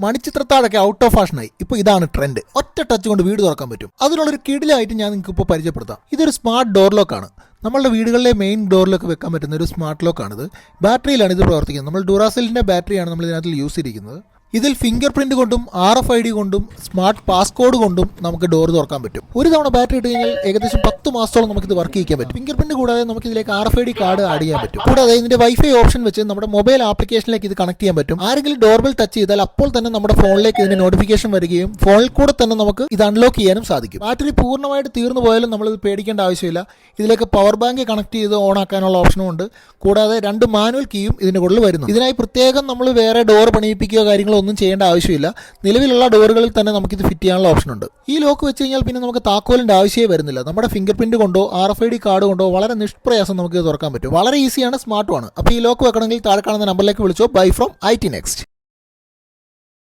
മണിച്ചിത്രത്താഴൊക്കെ out of ഫാഷനായി. ഇപ്പോൾ ഇതാണ് trend. ഒറ്റ ടച്ച് കൊണ്ട് വീട് തുറക്കാൻ പറ്റും. അതിനുള്ളൊരു കിടിലായിട്ട് ഞാൻ നിങ്ങൾക്ക് ഇപ്പോൾ പരിചയപ്പെടുത്താം. ഇതൊരു സ്മാർട്ട് ഡോർ ലോക്കാണ്. നമ്മളുടെ വീടുകളിലെ മെയിൻ ഡോറിലൊക്കെ വെക്കാൻ പറ്റുന്ന ഒരു സ്മാർട്ട് ലോക്കാണിത്. ബാറ്ററിയിലാണ് ഇത് പ്രവർത്തിക്കുന്നത്. നമ്മൾ ഡുറാസെല്ലിൻ്റെ ബാറ്ററിയാണ് നമ്മൾ ഇതിനകത്ത് യൂസ് ചെയ്തിരിക്കുന്നത്. ഇതിൽ ഫിംഗർ പ്രിന്റ് കൊണ്ടും RFID കൊണ്ടും സ്മാർട്ട് പാസ്കോഡ് കൊണ്ടും നമുക്ക് ഡോർ തുറക്കാൻ പറ്റും. ഒരു തവണ ബാറ്ററി ഇട്ട് കഴിഞ്ഞാൽ ഏകദേശം 10 മാസത്തോളം നമുക്കിത് വർക്ക് ചെയ്യാൻ പറ്റും. ഫിംഗർ പ്രിന്റ് കൂടാതെ നമുക്ക് ഇതിലേക്ക് RFID കാർഡ് ആഡ് ചെയ്യാൻ പറ്റും. കൂടാതെ ഇതിന്റെ വൈഫൈ ഓപ്ഷൻ വെച്ച് നമ്മുടെ മൊബൈൽ ആപ്ലിക്കേഷനിലേക്ക് ഇത് കണക്ട് ചെയ്യാൻ പറ്റും. ആരെങ്കിലും ഡോർബെൽ ടച്ച് ചെയ്താൽ അപ്പോൾ തന്നെ നമ്മുടെ ഫോണിലേക്ക് ഇതിന്റെ നോട്ടിഫിക്കേഷൻ വരികയും ഫോണിൽ കൂടെ തന്നെ നമുക്ക് ഇത് അൺലോക്ക് ചെയ്യാനും സാധിക്കും. ബാറ്ററി പൂർണ്ണമായിട്ട് തീർന്നു പോയാലും നമ്മൾ ഇത് പേടിക്കേണ്ട ആവശ്യമില്ല. ഇതിലേക്ക് പവർ ബാങ്ക് കണക്ട് ചെയ്ത് ഓൺ ആക്കാനുള്ള ഓപ്ഷനും ഉണ്ട്. കൂടാതെ 2 മാനുവൽ കീയും ഇതിന്റെ കൂടെ വരുന്നു. ഇതിനായി പ്രത്യേകം നമ്മൾ വേറെ ഡോർ പണിയിപ്പിക്കുകയോ കാര്യങ്ങളോ ഒന്നും ചെയ്യേണ്ട ആവശ്യമില്ല. നിലവിലുള്ള ഡോറുകളിൽ തന്നെ നമുക്കിത് ഫിറ്റ് ചെയ്യാനുള്ള ഓപ്ഷൻ ഉണ്ട്. ഈ ലോക്ക് വെച്ച് കഴിഞ്ഞാൽ പിന്നെ നമുക്ക് താക്കോലിന്റെ ആവശ്യമേ വരുന്നില്ല. നമ്മുടെ ഫിംഗർ പ്രിന്റ് കൊണ്ടോ RFID കാർഡ് കൊണ്ടോ വളരെ നിഷ്പ്രയാസം നമുക്ക് തുറക്കാൻ പറ്റും. വളരെ ഈസിയാണ്, സ്മാർട്ടുമാണ്. അപ്പോൾ ഈ ലോക്ക് വെക്കണമെങ്കിൽ താഴെ കാണുന്ന നമ്പറിലേക്ക് വിളിച്ചോ. Bye from IT Next.